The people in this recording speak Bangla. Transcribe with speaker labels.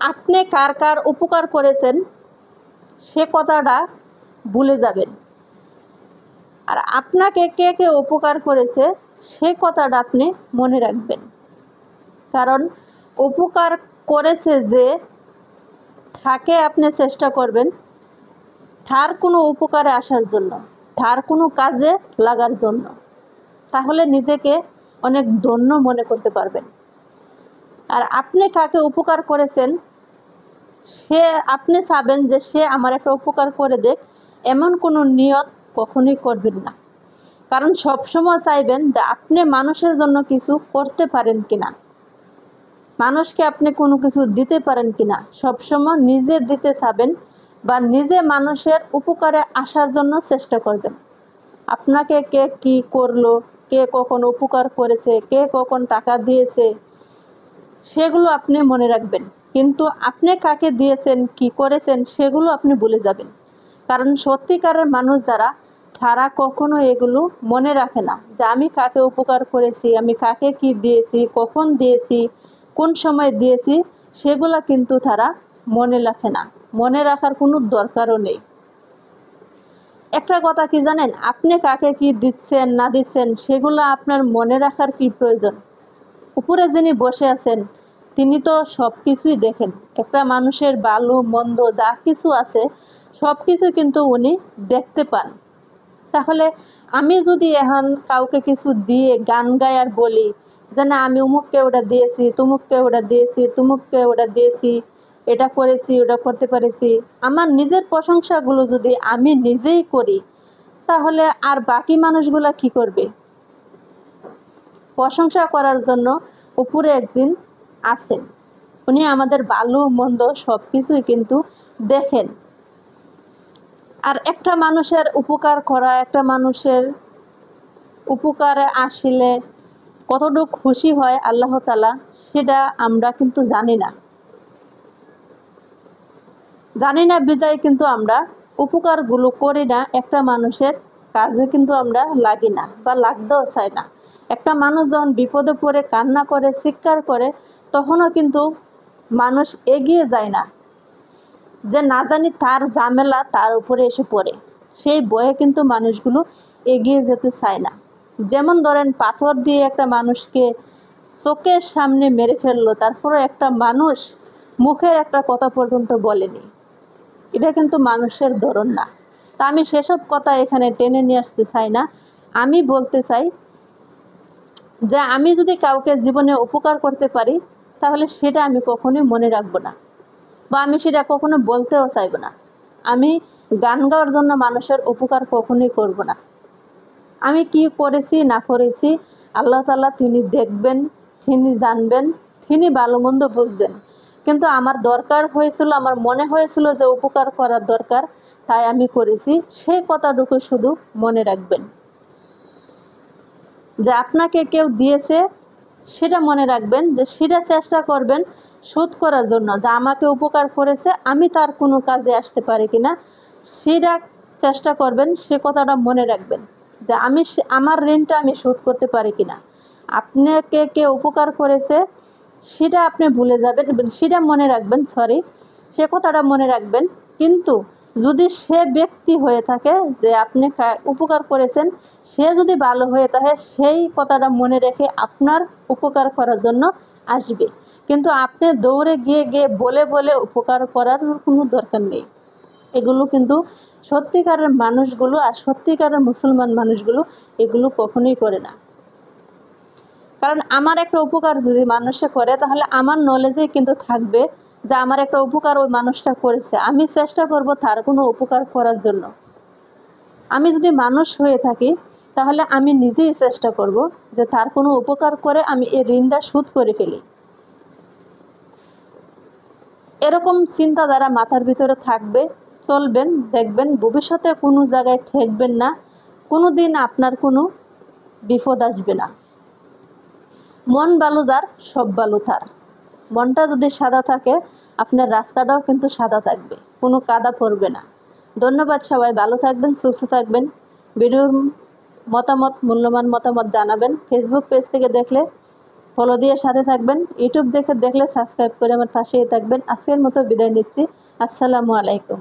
Speaker 1: আপনি কার কার উপকার করেছেন সে কথাটা ভুলে যাবেন, আর আপনাকে কে কে উপকার করেছে সে কথাটা আপনি মনে রাখবেন। কারণ উপকার করেছে যে, তাকে আপনি চেষ্টা করবেন তার কোনো উপকারে আসার জন্য, তার কোনো কাজে লাগার জন্য, তাহলে নিজেকে অনেক ধন্য মনে করতে পারবেন। আর আপনি কাকে উপকার করেছেন সে আপনি চাবেন যে সে আমার একটা উপকার করে দেখ, এমন কোনো নিয়ত কখনোই করবেন না। কারণ সবসময় চাইবেন যে আপনি মানুষের জন্য কিছু করতে পারেন কিনা, মানুষকে আপনি কোনো কিছু দিতে পারেন কিনা, সবসময় নিজে দিতে চাবেন বা নিজে মানুষের উপকারে আসার জন্য চেষ্টা করবেন। আপনাকে কে কি করলো, কে কখন উপকার করেছে, কে কখন টাকা দিয়েছে, সেগুলো আপনি মনে রাখবেন, কিন্তু আপনি কাকে দিয়েছেন কি করেছেন সেগুলো আপনি ভুলে যাবেন। কারণ সত্যিকারের মানুষ যারা, তারা কখনো এগুলো মনে রাখে না যে আমি কাকে উপকার করেছি, আমি কাকে কি দিয়েছি, কখন দিয়েছি, কোন সময় দিয়েছি, সেগুলো কিন্তু তারা মনে রাখে না, মনে রাখার কোনো দরকারও নেই। একটা কথা কি জানেন, আপনি কাকে কি দিচ্ছেন না দিচ্ছেন সেগুলো আপনার মনে রাখার কি প্রয়োজন? উপরে যিনি বসে আছেন তিনি তো সব কিছুই দেখেন, একটা মানুষের ভালো মন্দ যা কিছু আছে সব কিছু কিন্তু উনি দেখতে পান। তাহলে আমি যদি এখন কাউকে কিছু দিয়ে গান গাই আর বলি যে না আমি অমুককে ওটা দিয়েছি, তুমুককে ওটা দিয়েছি, তুমুককে ওটা দিয়েছি, এটা করেছি, ওটা করতে পেরেছি, আমার নিজের প্রশংসাগুলো যদি আমি নিজেই করি, তাহলে আর বাকি মানুষগুলা কি করবে? প্রশংসা করার জন্য উপরে একদিন আছেন, উনি আমাদের ভালো মন্দ সব কিছুই কিন্তু দেখেন। আর একটা মানুষের উপকার করা, একটা মানুষের উপকারে আসলে কতটুকু খুশি হয় আল্লাহ তাআলা, সেটা আমরা কিন্তু জানি না বিদায় কিন্তু আমরা উপকারগুলো করি না, একটা মানুষের কাজে কিন্তু আমরা লাগি না বা লাগতেও চাই না। একটা মানুষ যখন বিপদে পড়ে কান্না করে, চিৎকার করে, তখনও কিন্তু মানুষ এগিয়ে যায় না, যে না জানি তার ঝামেলা তার উপরে এসে পড়ে, সেই ভয়ে কিন্তু মানুষগুলো এগিয়ে যেতে চায় না। যেমন ধরেন পাথর দিয়ে একটা মানুষকে চোখের সামনে মেরে ফেললো, তারপরে একটা মানুষ মুখের একটা কথা পর্যন্ত বলেনি, এটা কিন্তু মানুষের ধরন না। তা আমি সেসব কথা এখানে টেনে নিয়ে আসতে চাই না। আমি বলতে চাই যে আমি যদি কাউকে জীবনে উপকার করতে পারি, তাহলে সেটা আমি কখনোই মনে রাখবো না, বা আমি সেটা কখনো বলতেও চাইব না। আমি গান গাওয়ার জন্য মানুষের উপকার কখনোই করব না। আমি কি করেছি না করেছি আল্লাহ তাআলা তিনি দেখবেন, তিনি জানবেন, তিনি ভালো মন্দ বুঝবেন। কিন্তু আমার দরকার হয়েছিল, আমার মনে হয়েছিল যে উপকার করার দরকার, তাই আমি করেছি, সেই কথাটুকু শুধু মনে রাখবেন। যে আপনাকে কেউ দিয়েছে সেটা মনে রাখবেন, যে সেটা চেষ্টা করবেন শোধ করার জন্য, যে আমাকে উপকার করেছে আমি তার কোনো কাজে আসতে পারি কিনা সেটা চেষ্টা করবেন, সে কথাটা মনে রাখবেন, যে আমি আমার ঋণটা আমি শোধ করতে পারি কিনা। আপনাকে কে উপকার করেছে সেটা আপনি ভুলে যাবেন, সেটা মনে রাখবেন, সে কথাটা মনে রাখবেন। কিন্তু যদি সে ব্যক্তি হয়ে থাকে যে আপনি উপকার করেছেন, সে যদি ভালো হয়ে থাকে, সেই কথাটা মনে রেখে আপনার উপকার করার জন্য আসবে। কিন্তু আপনি দৌড়ে গিয়ে গিয়ে বলে বলে উপকার করার কোনো দরকার নেই। এগুলো কিন্তু সত্যিকারের মানুষগুলো আর সত্যিকারের মুসলমান মানুষগুলো এগুলো কখনোই করে না। কারণ আমার একটা উপকার যদি মানুষে করে, তাহলে আমার নলেজে কিন্তু থাকবে যে আমার একটা উপকার ওই মানুষটা করেছে, আমি চেষ্টা করব তার কোনো উপকার করার জন্য। আমি যদি মানুষ হয়ে থাকি, তাহলে আমি নিজেই চেষ্টা করব যে তার কোনো উপকার করে আমি এই ঋণটা শোধ করে ফেলি। এরকম চিন্তাধারা মাথার ভিতরে থাকবে, চলবেন, দেখবেন ভবিষ্যতে কোনো জায়গায় ঠেকবেন না, কোনো দিন আপনার কোনো বিপদ আসবে না। মন ভালো যার সব ভালো তার। মনটা যদি সাদা থাকে, আপনার রাস্তাটাও কিন্তু সাদা থাকবে, কোনো কাদা পড়বে না। ধন্যবাদ, সবাই ভালো থাকবেন, সুস্থ থাকবেন। ভিডিওর মতামত, মূল্যবান মতামত জানাবেন। ফেসবুক পেজ থেকে দেখলে ফলো দিয়ে সাথে থাকবেন। ইউটিউব দেখলে সাবস্ক্রাইব করে আমার পাশেই থাকবেন। আজকের মতো বিদায় নিচ্ছি। আসসালামু আলাইকুম।